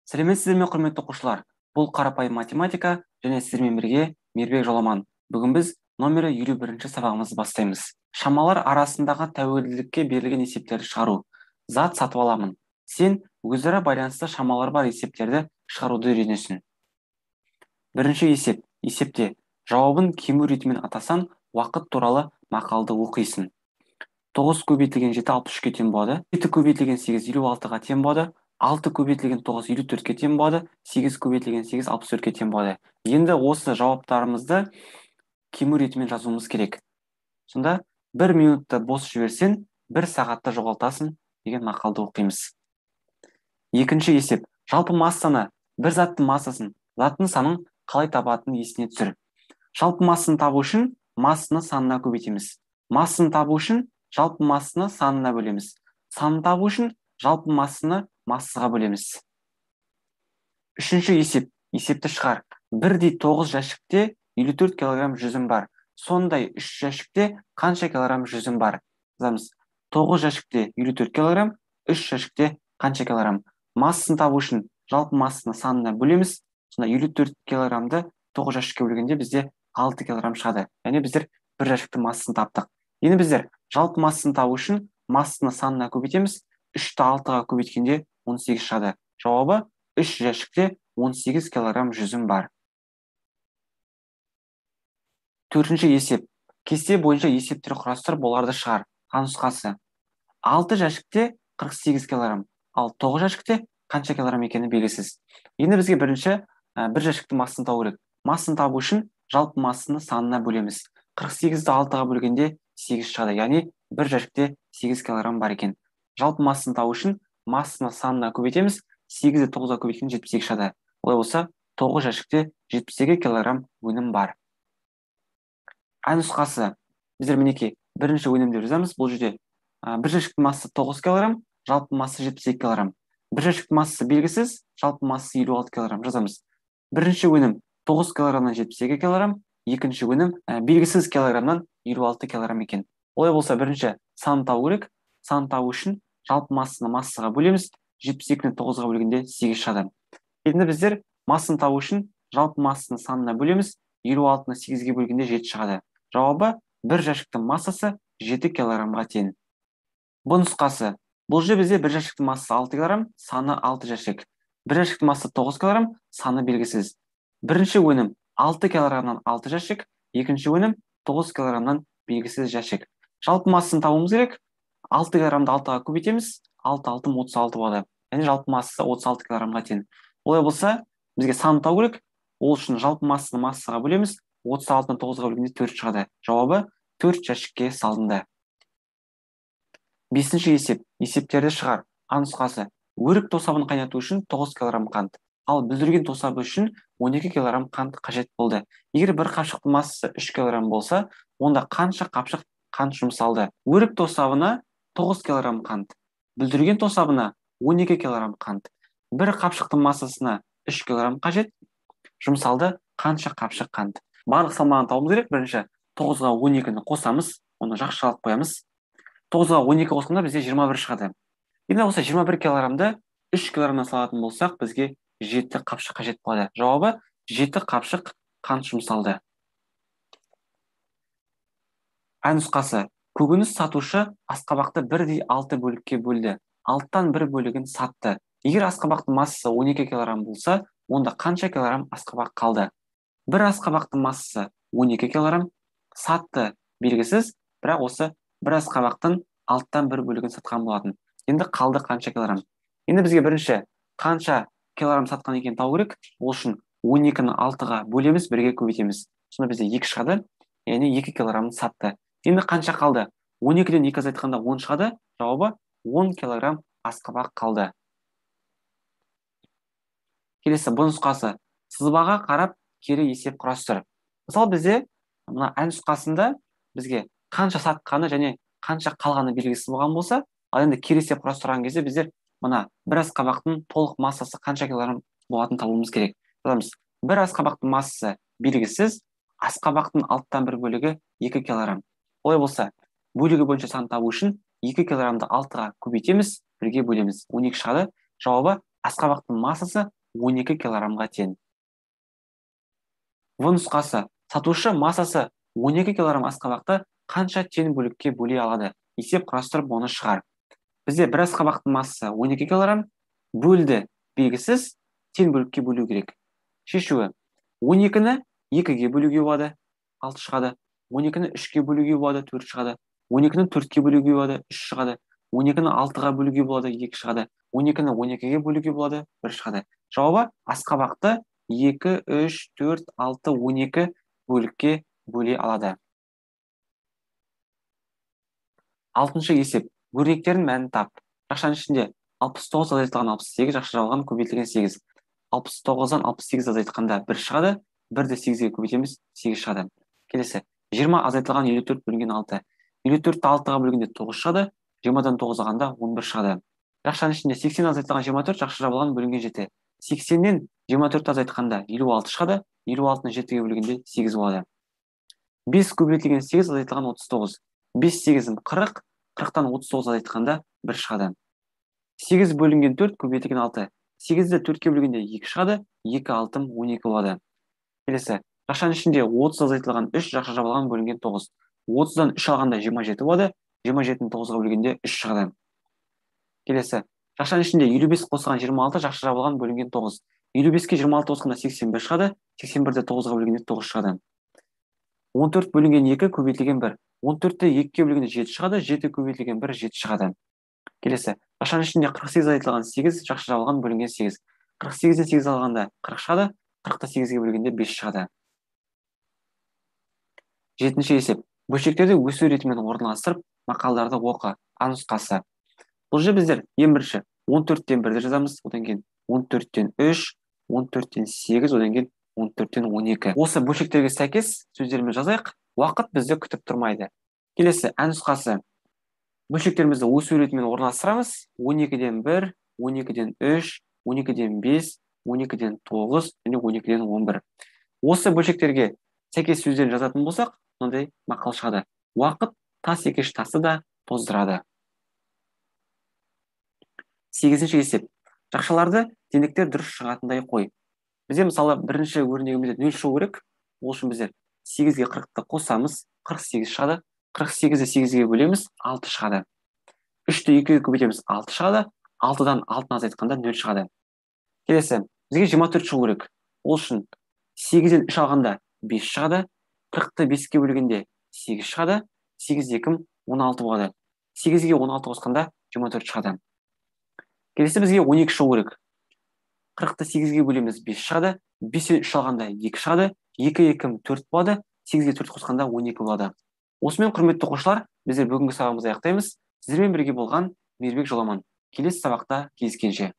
Сәлеметсіздер ме, құрметті оқушылар? Бұл қарапайым математика және сіздермен бірге Мейірбек Жоламан. Бүгін біз номері 51-ші сабағымызды бастаймыз. Шамалар арасындағы тәуелділікке берілген есептерді шығару. Зат сатып аламын. Сен өзара байланысты шамалар бар есептерді шығаруды үйренесің. Бірінші есеп. Есепте жауабын кему ретімен атасан, уақыт туралы мақалды оқисың. 9 көбейтілген 7 63-ке тең болады. 7 көбейтілген 8 56-ға тең болады. 6 көбейтілген 9 54-ке тең болады. 8 көбейтілген 8 64-ке тең болады. Енді осы жауаптарымызды кему ретімен жазуымыз керек. Сонда 1 минутты бос жіберсең, 1 сағатты жоғалтасың деген мақалды оқимыз. Екінші есеп. Жалпы массаны, бір заттың массасын, заттың санын қалай табатынын есіне түсір. Жалпы массаны табу үшін массаны санына көбейтеміз. Массаны табу үшін жалпы массаны санына бөлеміз. Санын табу үшін жалпы массаны массаға бөлеміз. Үшінші есеп. Есепті шығар. Бірдей 9 жәшікте 54 килограмм жүзім бар. Сондай 3 жәшікте қанша килограмм жүзім бар? Жазамыз. 9 жәшікте 54 килограмм, 3 жәшікте қанша килограмм? Массасын табу үшін жалпы массаны санына бөлеміз. Сонда 54 килограммды 9 жәшікке бөлгенде бізде 6 килограмм шығады. Яғни біздер бір жәшіктің массасын таптық. Енді біздер жалпы массасын табу үшін массаны санына көбейтеміз. 3-ті 6-ға көбейткенде 18 шығады. Жауабы 3 жәшікте 18 килограмм жүзім бар. Төртінші есеп. Кесте бойынша есептер құрастырып оларды шығар. Нұсқасы. 6 жәшікте 48 килограмм, ал 9 жәшікте қанша килограмм екені белгісіз. Енді бізге бірінші бір жәшіктің массасын табу керек. Массасын табу үшін жалпы массаны санына бөлеміз. 48-ді 6-ға бөлгенде 8 шығады. Яғни бір жәшікте 8 килограмм бар екен. Жалпы массасын табу үшін массаны санына көбейтеміз. 8-ді 9-ға көбейткенде 78 шығады. Олай болса, 9 жәшікте 72 килограмм өнім бар. Нұсқасы. Біздер мінекей бірінші өнімді жазамыз. Бұл жерде бір жәшіктің массасы 9 килограмм, жалпы массасы 72 килограмм. Бір жәшіктің массасы белгісіз, жалпы массасы 56 килограмм жазамыз. Бірінші өнім 9 килограммнан 72 килограмм, екінші өнім белгісіз килограммнан 56 килограмм екен. Олай болса, бірінші санын табу керек. Санын табу үшін жалпы массаны массаға бөлеміз. 72-ні 9-ға бөлгенде 8 шығады. Енді біздер массаны табу үшін жалпы массаны санына бөлеміз. 56-ны 8-ге бөлгенде 7 шығады. Жауабы бір жәшіктің массасы 7 килограммға тең. Бұл нұсқасы. Бұл жерде бізде бір жәшіктің массасы 6 килограмм, саны 6 жәшік. Бір жәшіктің массасы 9 килограмм, саны белгісіз. Бірінші өнім 6 килограммнан 6 жәшік, екінші өнім 9 килограммнан белгісіз жәшік. Жалпы массасын табуымыз керек. 6 килограммды 6-ға көбейтеміз. 6 6 36 болады. Яғни жалпы массасы 36 килограммға тең. Олай болса, бізге санын табу керек. Ол үшін жалпы массаны массаға бөлеміз. 36-ны 9-ға бөлгенде 4 шығады. Жауабы 4 жәшікке салынды. Бесінші есеп. Есептерді шығар. Нұсқасы. Өрік тосабын қайнату үшін 9 килограмм қант, ал бүлдірген тосабы үшін 12 килограмм қант қажет болды. Егер бір қапшықтың массасы 3 килограмм болса, онда қанша қапшық қант жұмсалды? Өрік тосабына 9 килограмм қант, бүлдірген тосабына 12 килограмм қант. Бір қапшықтың массасына 3 килограмм қажет, жұмсалды қанша қапшық қант? Барлық салмағын табуымыз керек. Бірінші 9-ға 12-ні қосамыз, оны жақсы алып қоямыз. 9-ға 12 қосқанда бізде 21 шығады. Енді осы 21 килограммды 3 килограммнан салатын болсақ, бізге 7 қапшық қажет болады. Жауабы 7 қапшық қант жұмсалды. Нұсқасы. Көкөніс сатушы асқабақты бірдей 6 бөлікке бөлді. 6-тан 1 бөлігін сатты. Егер асқабақтың массасы 12 килограмм болса, онда қанша килограмм асқабақ қалды? Бір асқабақтың массасы 12 килограмм, сатты белгісіз, бірақ осы бір асқабақтың 6-тан 1 бөлігін сатқан болатын. Енді қалды қанша килограмм? Енді бізге бірінші қанша килограмм сатқан екен табу керек. Ол үшін 12-ні 6-ға бөлеміз, 1-ге көбейтеміз. Сонда бізде 2 шығады, яғни 2 килограмм сатты. Енді қанша қалды? 12-ден 2 азайтқанда 10 шығады. Жауабы 10 килограмм асқабақ қалды. Келесі бұл нұсқасы. Сызбаға қарап кері есеп құрастыр. Мысалы, бізде мына нұсқасында бізге қанша сатқаны және қанша қалғаны белгісіз болған болса, ал енді кері есеп құрастырған кезде біздер мына бір асқабақтың толық массасы қанша килограмм болатынын табуымыз керек. Жазамыз. Бір асқабақтың массасы белгісіз, асқабақтың 6-тан 1 бөлігі 2 килограмм. Олай болса, бөлігі бойынша санын табу үшін 2 килограммды 6-ға көбейтеміз, 1-ге бөлеміз. 12 шығады. Жауабы асқабақтың массасы 12 килограммға тең. В нұсқасы. Сатушы массасы 12 килограмм асқабақты қанша тең бөлікке бөле алады? Есеп құрастырып оны шығар. Бізде бір асқабақтың массасы 12 килограмм, бөлді белгісіз, тең бөлікке бөлу керек. Шешуі. 12-ні 2-ге бөлуге болады, 6 шығады. 12-ні 3-ге бөлуге болады, 4 шығады. 12-ні 4-ге бөлуге болады, 3 шығады. 12-ні 6-ға бөлуге болады, 2 шығады. 12-ні 12-ге бөлуге болады, 1 шығады. Жауабы асқабақты 2, 3, 4, 6, 12 бөлікке бөле алады. 6-шы есеп. Өрнектердің мәнін тап. Жақшаның ішінде 69 азайтылған 68, жақша жалған көбейтілген 8. 69-дан 68 азайтқанда 1 шығады, 1-ді 8-ге көбейтеміз, 8 шығады. Келесі. 20 азайтылған 54 бөлінген 6. 54-ті 6-ға бөлгенде 9 шығады, 20-дан 9 алғанда 11 шығады. Жақшаның ішінде 80 азайтылған 24, жақша жабылған бөлінген 7. 80-нен 24 азайтқанда 56 шығады, 56-ны 7-ге бөлгенде 8 болады. 5 көбейтілген 8 азайтылған 39. 5 8-ін 40, 40-тан 39 азайтқанда 1 шығады. 8 бөлінген 4 көбейтілген 6. 8-ді 4-ке бөлгенде 2 шығады, 2 6 12 болады. Келесі. Жақшаның ішінде 30 азайтылған 3, жақша жабылған бөлінген 9. 30-дан 3 алғанда 27 болады, 27-ні 9-ға бөлгенде 3 шығады. Келесі. Жақшаның ішінде 55 қосылған 26, жақша жабылған бөлінген 9. 55-ке 26 қосқанда 81 шығады, 81-ді 9-ға бөлгенде 9 шығады. 14 бөлінген 2 көбейтілген 1. 14-ті 2-ке бөлгенде 7 шығады, 7 көбейтілген 1 7 шығады. Келесі. Жақшаның ішінде 48 азайтылған 8, жақша жабылған бөлінген 8. 48-ден 8 алғанда 40 шығады, 40-ты 8-ге бөлгенде 5 шығады. 7-ші есеп. Бөлшектерді өсу ретімен орналастырып, мақалдарды оқы. А нұсқасы. Бұл жерде біздер ең бірінші 14-тен 1-ді жазамыз, одан кейін 14-тен 3, 14-тен 8, одан кейін 14-тен 12. Осы бөлшектерге сәйкес сөздермен жазайық. Уақыт бізді күтіп тұрмайды. Келесі А нұсқасы. Бөлшектерімізді өсу ретімен орналастырамыз. 12-ден 1, 12-ден 3, 12-ден 5, 12-ден 9, және 12-ден 11. Осы бөлшектерге сәйкес сөздерін жазатын болсақ, мынандай мақал шығады. Уақыт тас екеш тасты да тоздырады. 8-ші есеп. Жақшаларды теңдіктер дұрыс шығатындай қой. Бізде мысалы бірінші өрнегімізде 0 шығу керек. Ол үшін біздер 8-ге 40-ты қосамыз, 48 шығады. 48-ді 8-ге бөлеміз, 6 шығады. 3-ті 2-ге көбейтеміз, 6 шығады. 6-дан 6-ны азайтқанда 0 шығады. Келесі, бізге 24 шығу керек. Ол үшін 8-ден 3 алғанда 5 шығады. 40-ты 5-ге бөлгенде 8 шығады. 8-де 2 16 болады. 8-ге 16 қосқанда 24 шығады. Келесі бізге 12 шығу керек. 40-ты 8-ге бөлеміз, 5 шығады. 5-ден 3 алғанда 2 шығады. 2 2 4 болады. 8-ге 4 қосқанда 12 болады. Осымен құрметті оқушылар, біздер бүгінгі сабағымызды аяқтаймыз. Сіздермен бірге болған Мейірбек Жоламан. Келесі сабақта кездескенше.